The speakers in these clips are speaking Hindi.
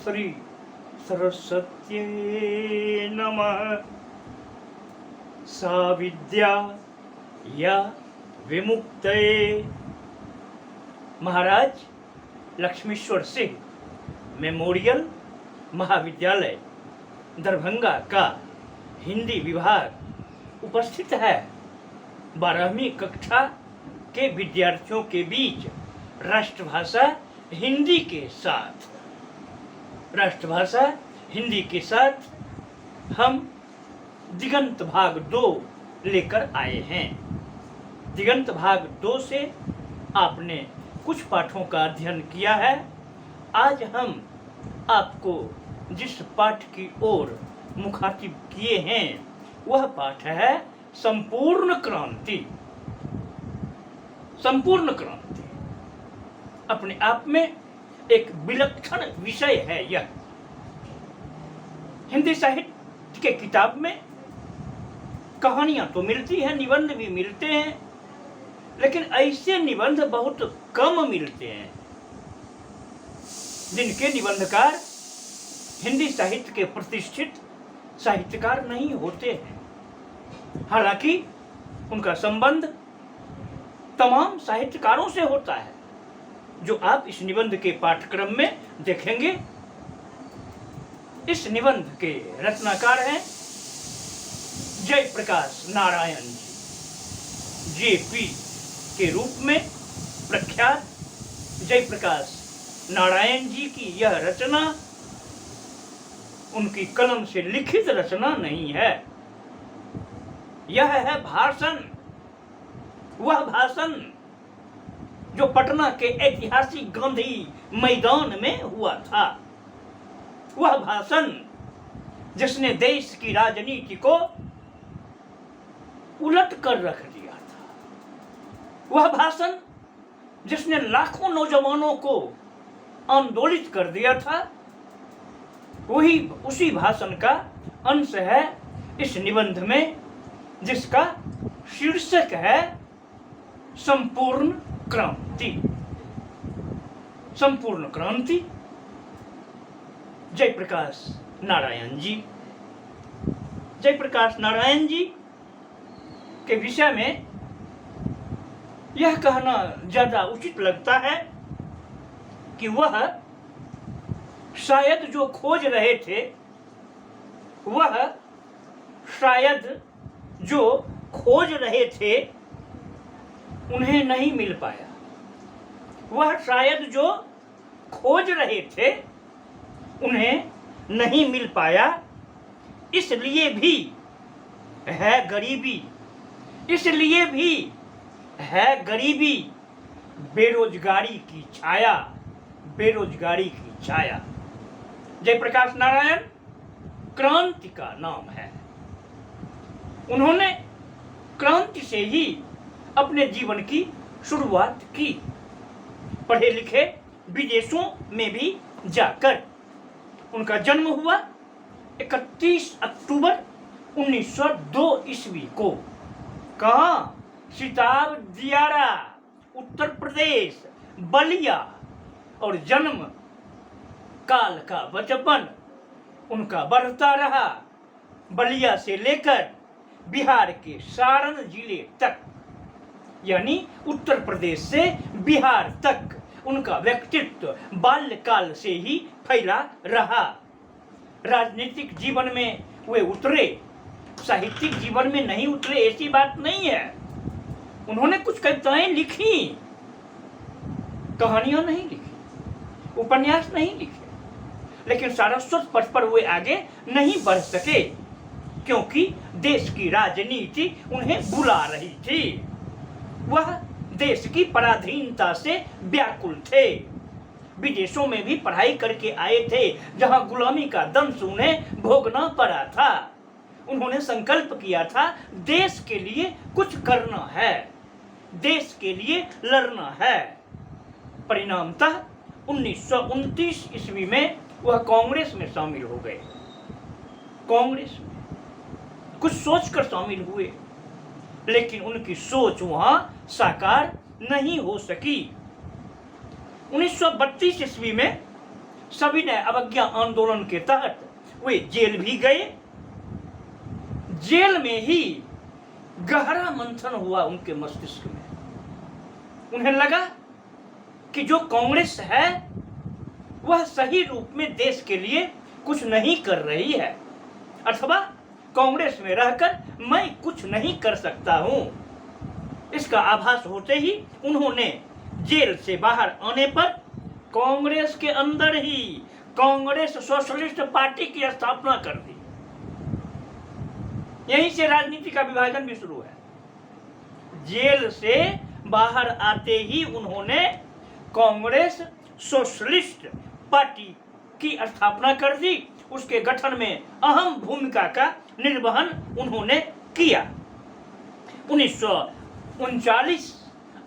श्री सरस्वत्यै नमः। सा विद्या या विमुक्तये। महाराज लक्ष्मीश्वर सिंह मेमोरियल महाविद्यालय दरभंगा का हिंदी विभाग उपस्थित है। 12वीं कक्षा के विद्यार्थियों के बीच राष्ट्रभाषा हिंदी के साथ हम दिगंत भाग 2 लेकर आए हैं। दिगंत भाग 2 से आपने कुछ पाठों का अध्ययन किया है। आज हम आपको जिस पाठ की ओर मुखातिब किए हैं वह पाठ है संपूर्ण क्रांति। संपूर्ण क्रांति अपने आप में एक विलक्षण विषय है। यह हिंदी साहित्य के किताब में कहानियां तो मिलती हैं, निबंध भी मिलते हैं, लेकिन ऐसे निबंध बहुत कम मिलते हैं जिनके निबंधकार हिंदी साहित्य के प्रतिष्ठित साहित्यकार नहीं होते हैं। हालांकि उनका संबंध तमाम साहित्यकारों से होता है जो आप इस निबंध के पाठ्यक्रम में देखेंगे। इस निबंध के रचनाकार हैं जयप्रकाश नारायण जी। जेपी के रूप में प्रख्यात जयप्रकाश नारायण जी की यह रचना उनकी कलम से लिखित रचना नहीं है। यह है भाषण। वह भाषण जो पटना के ऐतिहासिक गांधी मैदान में हुआ था। वह भाषण जिसने देश की राजनीति को उलट कर रख दिया था। वह भाषण जिसने लाखों नौजवानों को आंदोलित कर दिया था। वही उसी भाषण का अंश है इस निबंध में, जिसका शीर्षक है संपूर्ण क्रांति। संपूर्ण क्रांति जयप्रकाश नारायण जी। जयप्रकाश नारायण जी के विषय में यह कहना ज्यादा उचित लगता है कि वह शायद जो खोज रहे थे, वह शायद जो खोज रहे थे उन्हें नहीं मिल पाया। वह शायद जो खोज रहे थे उन्हें नहीं मिल पाया। इसलिए भी है गरीबी, इसलिए भी है गरीबी, बेरोजगारी की छाया, बेरोजगारी की छाया। जयप्रकाश नारायण क्रांति का नाम है। उन्होंने क्रांति से ही अपने जीवन की शुरुआत की, पढ़े लिखे विदेशों में भी जाकर। उनका जन्म हुआ 31 अक्टूबर 1902 ईस्वी को। कहाँ? सिताब दियारा, उत्तर प्रदेश, बलिया। और जन्म काल का बचपन उनका बढ़ता रहा बलिया से लेकर बिहार के सारण जिले तक, यानी उत्तर प्रदेश से बिहार तक उनका व्यक्तित्व बाल्यकाल से ही फैला रहा। राजनीतिक जीवन में वे उतरे, साहित्यिक जीवन में नहीं उतरे ऐसी बात नहीं है। उन्होंने कुछ कविताएं लिखी, कहानियां नहीं लिखी, उपन्यास नहीं लिखे, लेकिन सारस्वत पथ पर वे आगे नहीं बढ़ सके क्योंकि देश की राजनीति उन्हें बुला रही थी। वह देश की पराधीनता से व्याकुल थे। विदेशों में भी पढ़ाई करके आए थे जहां गुलामी का दंश उन्हें भोगना पड़ा था। उन्होंने संकल्प किया था देश के लिए कुछ करना है, देश के लिए लड़ना है। परिणामतः 1929 ईस्वी में वह कांग्रेस में शामिल हो गए। कांग्रेस में कुछ सोचकर शामिल हुए, लेकिन उनकी सोच वहां साकार नहीं हो सकी। 1932 ईस्वी में सविनय अवज्ञा आंदोलन के तहत वे जेल भी गए। जेल में ही गहरा मंथन हुआ उनके मस्तिष्क में। उन्हें लगा कि जो कांग्रेस है वह सही रूप में देश के लिए कुछ नहीं कर रही है, अथवा कांग्रेस में रहकर मैं कुछ नहीं कर सकता हूं। इसका आभास होते ही उन्होंने जेल से बाहर आने पर कांग्रेस के अंदर ही कांग्रेस सोशलिस्ट पार्टी की स्थापना कर दी। यहीं से राजनीति का विभाजन भी शुरू है। जेल से बाहर आते ही उन्होंने कांग्रेस सोशलिस्ट पार्टी की स्थापना कर दी। उसके गठन में अहम भूमिका का निर्वहन उन्होंने किया। 1939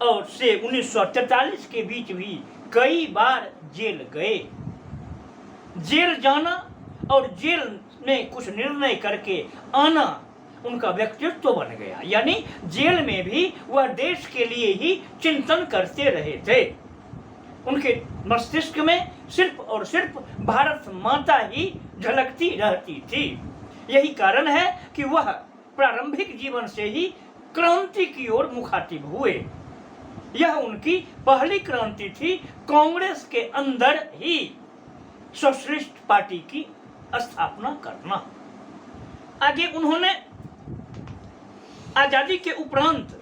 और से 1943 के बीच भी कई बार जेल गए। जेल जाना और जेल में कुछ निर्णय करके आना उनका व्यक्तित्व बन गया। यानी जेल में भी वह देश के लिए ही चिंतन करते रहे थे। उनके मस्तिष्क में सिर्फ और सिर्फ भारत माता ही झलकती रहती थी। यही कारण है कि वह प्रारंभिक जीवन से ही क्रांति की ओर मुखातिब हुए। यह उनकी पहली क्रांति थी, कांग्रेस के अंदर ही सोशलिस्ट पार्टी की स्थापना करना। आगे उन्होंने आजादी के उपरांत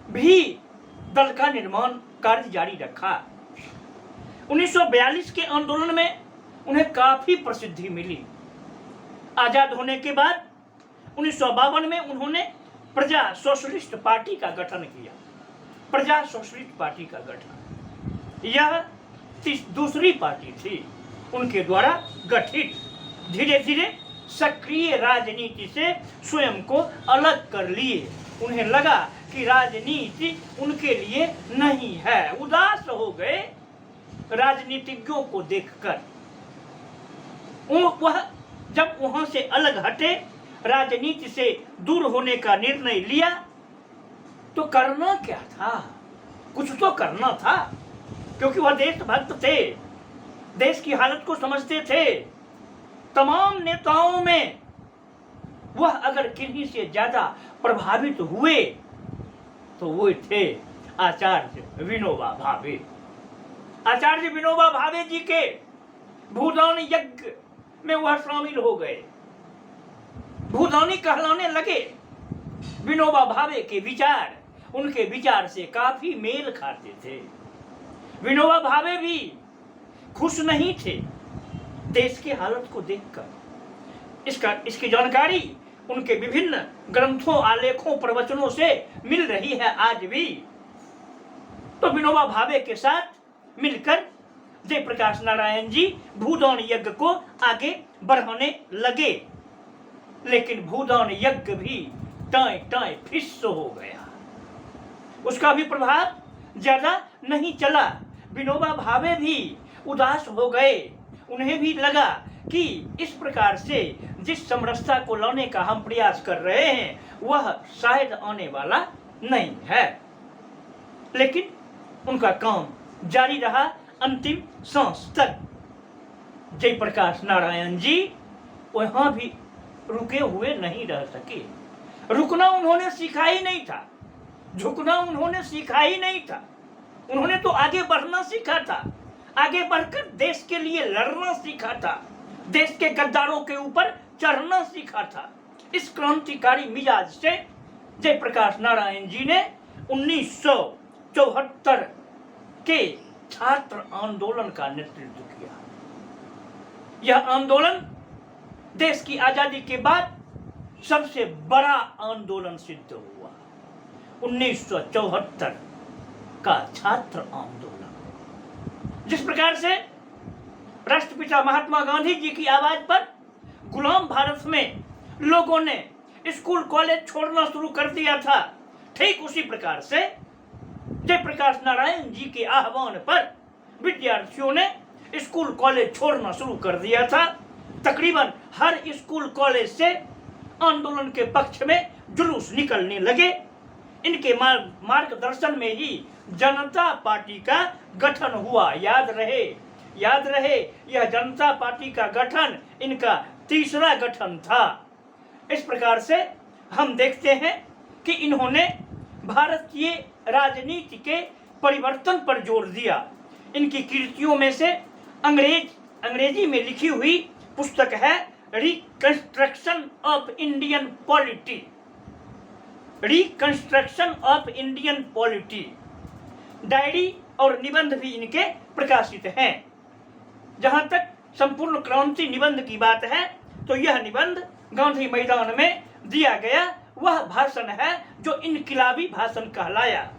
भी दल का निर्माण कार्य जारी रखा। 1942 के आंदोलन में उन्हें काफी प्रसिद्धि मिली। आजाद होने के बाद 1952 में उन्होंने प्रजा सोशलिस्ट पार्टी का गठन किया। प्रजा सोशलिस्ट पार्टी का गठन यह दूसरी पार्टी थी उनके द्वारा गठित। धीरे धीरे सक्रिय राजनीति से स्वयं को अलग कर लिए। उन्हें लगा कि राजनीति उनके लिए नहीं है। उदास हो गए राजनीतिज्ञों को देखकर। वह जब वहां से अलग हटे, राजनीति से दूर होने का निर्णय लिया, तो करना क्या था? कुछ तो करना था, क्योंकि वह देशभक्त थे, देश की हालत को समझते थे। तमाम नेताओं में वह अगर किन्हीं से ज्यादा प्रभावित हुए तो वो थे आचार्य विनोबा भावे। आचार्य विनोबा भावे जी के भूदान यज्ञ में वह शामिल हो गए। भूदानी कहलाने लगे। विनोबा भावे के विचार उनके विचार से काफी मेल खाते थे। विनोबा भावे भी खुश नहीं थे देश की हालत को देखकर। इसकी जानकारी उनके विभिन्न ग्रंथों, आलेखों, प्रवचनों से मिल रही है आज भी। तो विनोबा भावे के साथ मिलकर जयप्रकाश नारायण जी भूदान यज्ञ को आगे बढ़ाने लगे। लेकिन भूदान यज्ञ भी टाए टाए फिस हो गया। उसका भी प्रभाव ज्यादा नहीं चला। विनोबा भावे भी उदास हो गए। उन्हें भी लगा कि इस प्रकार से जिस समरसता को लाने का हम प्रयास कर रहे हैं वह शायद आने वाला नहीं है। लेकिन उनका काम जारी रहा अंतिम सांस तक। जयप्रकाश नारायण जी वहां भी रुके हुए नहीं रह सके। रुकना उन्होंने सीखा ही नहीं था, झुकना उन्होंने सीखा ही नहीं था। उन्होंने तो आगे बढ़ना सीखा था, आगे बढ़कर देश के लिए लड़ना सीखा था, देश के गद्दारों के ऊपर चढ़ना सीखा था। इस क्रांतिकारी मिजाज से जयप्रकाश नारायण जी ने 1974 के छात्र आंदोलन का नेतृत्व किया। यह आंदोलन देश की आजादी के बाद सबसे बड़ा आंदोलन सिद्ध हुआ। 1974 का छात्र आंदोलन, जिस प्रकार से राष्ट्रपिता महात्मा गांधी जी की आवाज पर गुलाम भारत में लोगों ने स्कूल कॉलेज छोड़ना शुरू कर दिया था, ठीक उसी प्रकार से जयप्रकाश नारायण जी के आह्वान पर विद्यार्थियों ने स्कूल कॉलेज छोड़ना शुरू कर दिया था। तकरीबन हर स्कूल कॉलेज से आंदोलन के पक्ष में जुलूस निकलने लगे। इनके मार्गदर्शन में ही जनता पार्टी का गठन हुआ। याद रहे याद रहे, यह जनता पार्टी का गठन इनका तीसरा गठन था। इस प्रकार से हम देखते हैं कि इन्होंने भारतीय राजनीति के परिवर्तन पर जोर दिया। इनकी कृतियों में से अंग्रेजी में लिखी हुई पुस्तक है reconstruction of Indian polity. Reconstruction of Indian polity. Diary और निबंध भी इनके प्रकाशित हैं। जहां तक संपूर्ण क्रांति निबंध की बात है तो यह निबंध गांधी मैदान में दिया गया वह भाषण है जो इनकिलाबी भाषण कहलाया।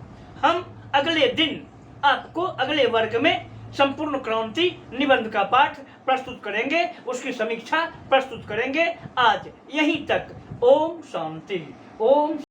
हम अगले दिन आपको अगले वर्ग में संपूर्ण क्रांति निबंध का पाठ प्रस्तुत करेंगे, उसकी समीक्षा प्रस्तुत करेंगे। आज यहीं तक। ओम शांति। ओम